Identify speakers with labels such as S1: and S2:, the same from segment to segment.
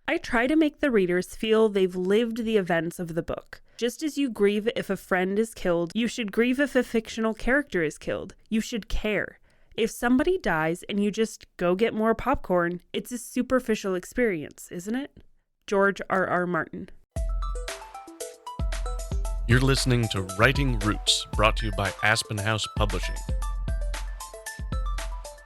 S1: I try to make the readers feel they've lived the events of the book. Just as you grieve if a friend is killed, you should grieve if a fictional character is killed. You should care. If somebody dies and you just go get more popcorn, it's a superficial experience, isn't it? George R.R. Martin.
S2: You're listening to Writing Roots, brought to you by Aspen House Publishing.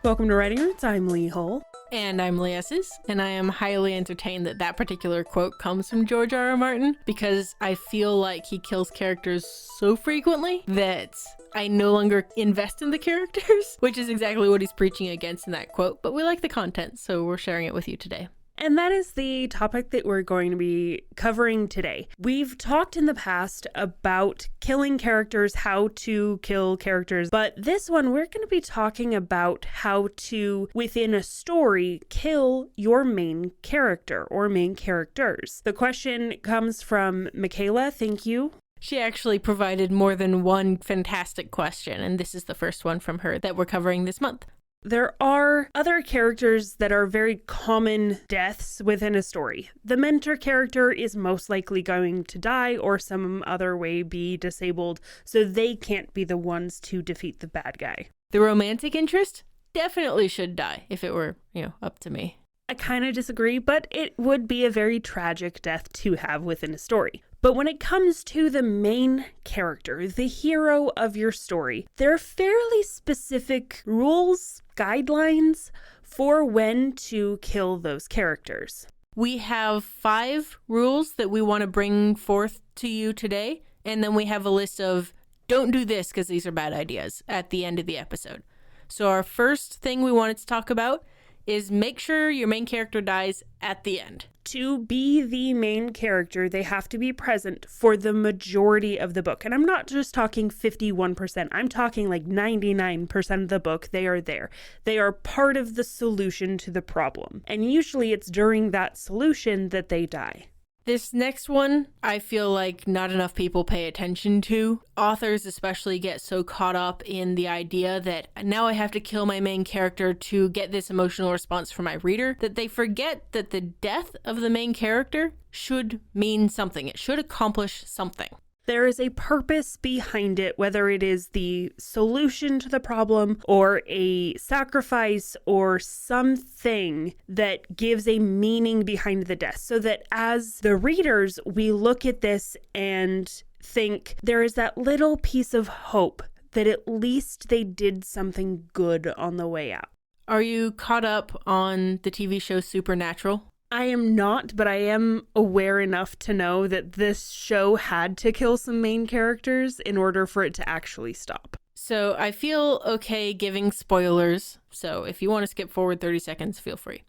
S1: Welcome to Writing Roots. I'm Lee Hull.
S3: And I'm Lee Esses, and I am highly entertained that that particular quote comes from George R.R. Martin, because I feel like he kills characters so frequently that I no longer invest in the characters, which is exactly what he's preaching against in that quote, but we like the content, so we're sharing it with you today.
S1: And that is the topic that we're going to be covering today. We've talked in the past about killing characters, how to kill characters, but this one we're going to be talking about how to, within a story, kill your main character or main characters. The question comes from Michaela. Thank you.
S3: She actually provided more than one fantastic question, and this is the first one from her that we're covering this month.
S1: There are other characters that are very common deaths within a story. The mentor character is most likely going to die or some other way be disabled, so they can't be the ones to defeat the bad guy.
S3: The romantic interest definitely should die if it were, up to me.
S1: I kind of disagree, but it would be a very tragic death to have within a story. But when it comes to the main character, the hero of your story, there are fairly specific rules, guidelines for when to kill those characters.
S3: We have 5 rules that we want to bring forth to you today, and then we have a list of don't do this because these are bad ideas at the end of the episode. So our first thing we wanted to talk about is make sure your main character dies at the end.
S1: To be the main character, they have to be present for the majority of the book. And I'm not just talking 51%. I'm talking like 99% of the book. They are there. They are part of the solution to the problem. And usually it's during that solution that they die.
S3: This next one, I feel like not enough people pay attention to. Authors especially get so caught up in the idea that now I have to kill my main character to get this emotional response from my reader, that they forget that the death of the main character should mean something. It should accomplish something.
S1: There is a purpose behind it, whether it is the solution to the problem or a sacrifice or something that gives a meaning behind the death. So that as the readers, we look at this and think there is that little piece of hope that at least they did something good on the way out.
S3: Are you caught up on the TV show Supernatural?
S1: I am not, but I am aware enough to know that this show had to kill some main characters in order for it to actually stop.
S3: So I feel okay giving spoilers, so if you want to skip forward 30 seconds, feel free.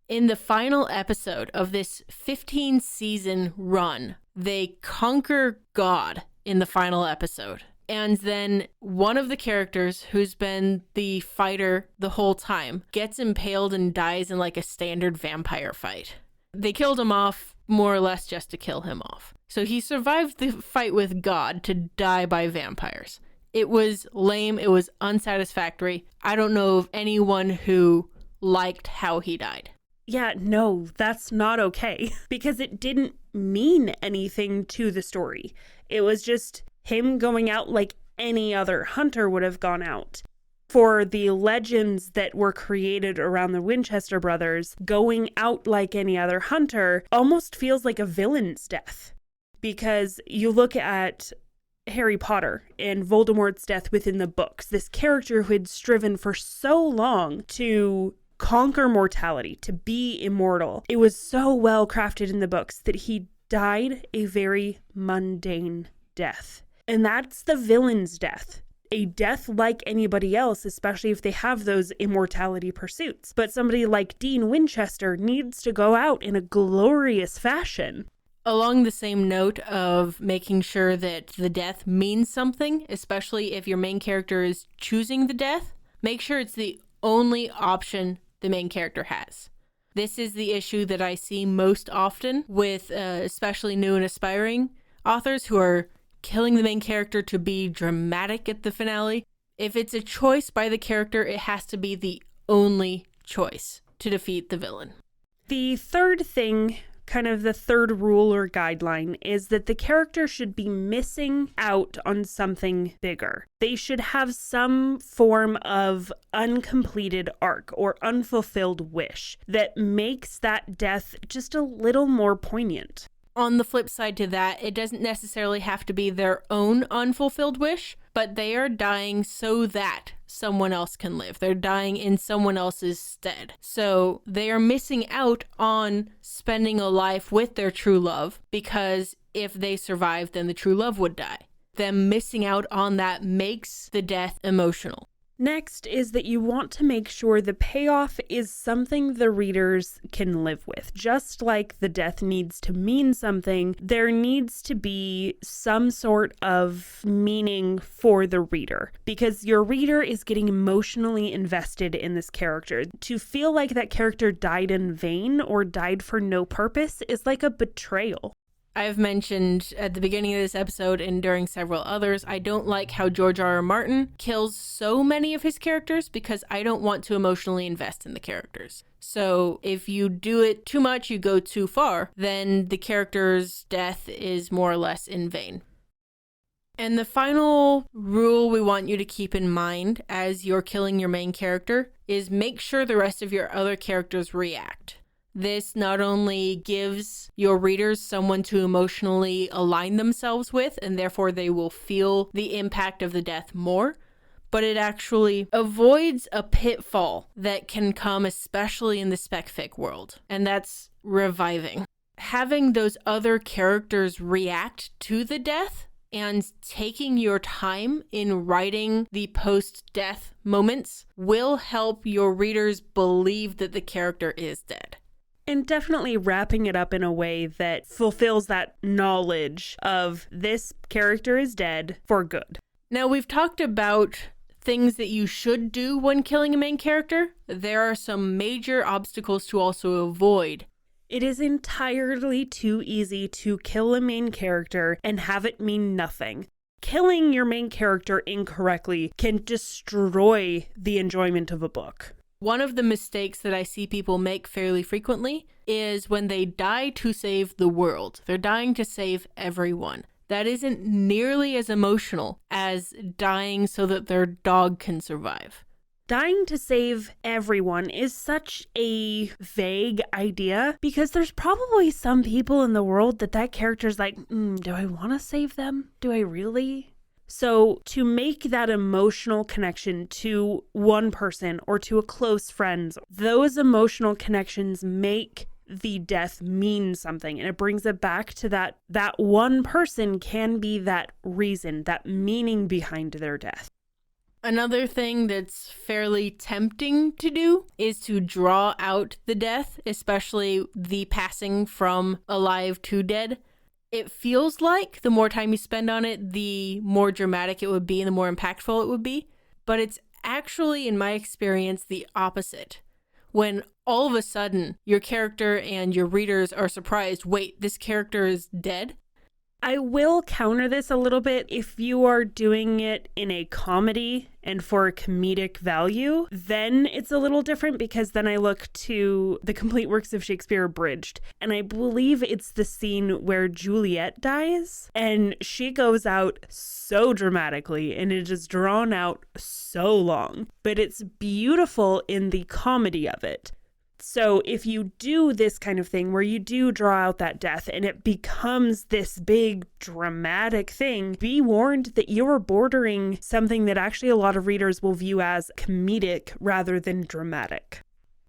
S3: In the final episode of this 15-season run, they conquer God in the final episode. And then one of the characters who's been the fighter the whole time gets impaled and dies in like a standard vampire fight. They killed him off more or less just to kill him off. So he survived the fight with God to die by vampires. It was lame. It was unsatisfactory. I don't know of anyone who liked how he died.
S1: Yeah, no, that's not okay because it didn't mean anything to the story. It was just him going out like any other hunter would have gone out. For the legends that were created around the Winchester brothers, going out like any other hunter almost feels like a villain's death. Because you look at Harry Potter and Voldemort's death within the books, this character who had striven for so long to conquer mortality, to be immortal. It was so well crafted in the books that he died a very mundane death. And that's the villain's death. A death like anybody else, especially if they have those immortality pursuits. But somebody like Dean Winchester needs to go out in a glorious fashion.
S3: Along the same note of making sure that the death means something, especially if your main character is choosing the death, make sure it's the only option the main character has. This is the issue that I see most often with especially new and aspiring authors who are killing the main character to be dramatic at the finale. If it's a choice by the character, it has to be the only choice to defeat the villain.
S1: The third thing, kind of the third rule or guideline, is that the character should be missing out on something bigger. They should have some form of uncompleted arc or unfulfilled wish that makes that death just a little more poignant.
S3: On the flip side to that, it doesn't necessarily have to be their own unfulfilled wish, but they are dying so that someone else can live. They're dying in someone else's stead. So they are missing out on spending a life with their true love, because if they survive, then the true love would die. Them missing out on that makes the death emotional.
S1: Next is that you want to make sure the payoff is something the readers can live with. Just like the death needs to mean something, there needs to be some sort of meaning for the reader, because your reader is getting emotionally invested in this character. To feel like that character died in vain or died for no purpose is like a betrayal.
S3: I've mentioned at the beginning of this episode and during several others, I don't like how George R.R. Martin kills so many of his characters because I don't want to emotionally invest in the characters. So if you do it too much, you go too far, then the character's death is more or less in vain. And the final rule we want you to keep in mind as you're killing your main character is make sure the rest of your other characters react. This not only gives your readers someone to emotionally align themselves with, and therefore they will feel the impact of the death more, but it actually avoids a pitfall that can come especially in the spec-fic world, and that's reviving. Having those other characters react to the death and taking your time in writing the post-death moments will help your readers believe that the character is dead.
S1: And definitely wrapping it up in a way that fulfills that knowledge of this character is dead for good.
S3: Now, we've talked about things that you should do when killing a main character. There are some major obstacles to also avoid.
S1: It is entirely too easy to kill a main character and have it mean nothing. Killing your main character incorrectly can destroy the enjoyment of a book.
S3: One of the mistakes that I see people make fairly frequently is when they die to save the world. They're dying to save everyone. That isn't nearly as emotional as dying so that their dog can survive.
S1: Dying to save everyone is such a vague idea because there's probably some people in the world that character's like, do I want to save them? Do I really? So to make that emotional connection to one person or to a close friend, those emotional connections make the death mean something, and it brings it back to that one person can be that reason, that meaning behind their death.
S3: Another thing that's fairly tempting to do is to draw out the death, especially the passing from alive to dead. It feels like the more time you spend on it, the more dramatic it would be and the more impactful it would be. But it's actually, in my experience, the opposite. When all of a sudden your character and your readers are surprised, wait, this character is dead?
S1: I will counter this a little bit. If you are doing it in a comedy and for a comedic value, then it's a little different because then I look to the complete works of Shakespeare abridged. And I believe it's the scene where Juliet dies and she goes out so dramatically and it is drawn out so long. But it's beautiful in the comedy of it. So if you do this kind of thing where you do draw out that death and it becomes this big dramatic thing, be warned that you're bordering something that actually a lot of readers will view as comedic rather than dramatic.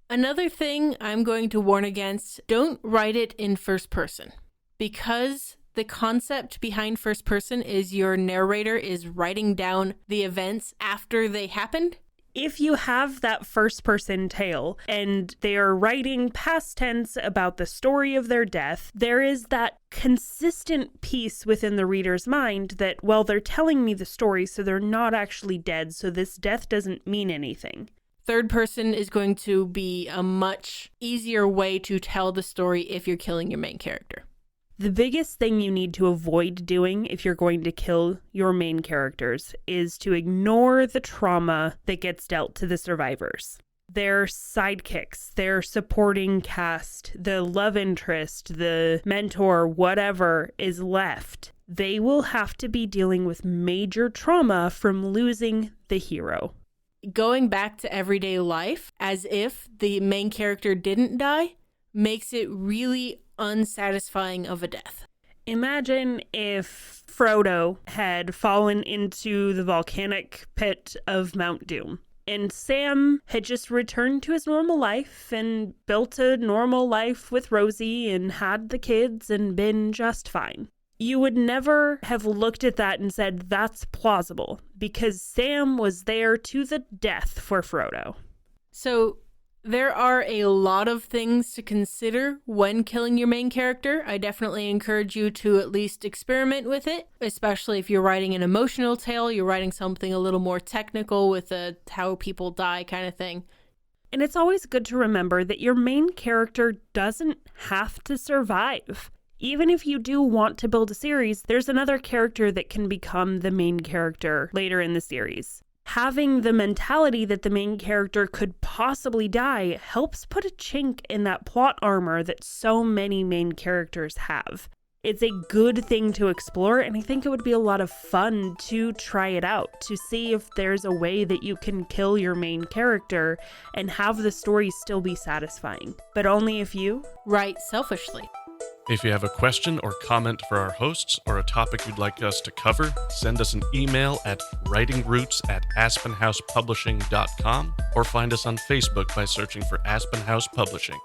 S3: Another thing I'm going to warn against, don't write it in first person. Because the concept behind first person is your narrator is writing down the events after they happened.
S1: If you have that first person tale and they are writing past tense about the story of their death, there is that consistent piece within the reader's mind that, well, they're telling me the story, so they're not actually dead, so this death doesn't mean anything.
S3: Third person is going to be a much easier way to tell the story if you're killing your main character.
S1: The biggest thing you need to avoid doing if you're going to kill your main characters is to ignore the trauma that gets dealt to the survivors. their sidekicks, their supporting cast, the love interest, the mentor, whatever is left, they will have to be dealing with major trauma from losing the hero.
S3: Going back to everyday life as if the main character didn't die makes it really unsatisfying of a death.
S1: Imagine if Frodo had fallen into the volcanic pit of Mount Doom, and Sam had just returned to his normal life and built a normal life with Rosie and had the kids and been just fine. You would never have looked at that and said, that's plausible, because Sam was there to the death for Frodo.
S3: So there are a lot of things to consider when killing your main character. I definitely encourage you to at least experiment with it, especially if you're writing an emotional tale, you're writing something a little more technical with a how people die kind of thing.
S1: And it's always good to remember that your main character doesn't have to survive. Even if you do want to build a series, there's another character that can become the main character later in the series. Having the mentality that the main character could possibly die helps put a chink in that plot armor that so many main characters have. It's a good thing to explore, and I think it would be a lot of fun to try it out, to see if there's a way that you can kill your main character and have the story still be satisfying. But only if you
S3: write selfishly.
S2: If you have a question or comment for our hosts or a topic you'd like us to cover, send us an email at writingroots@aspenhousepublishing.com or find us on Facebook by searching for Aspen House Publishing.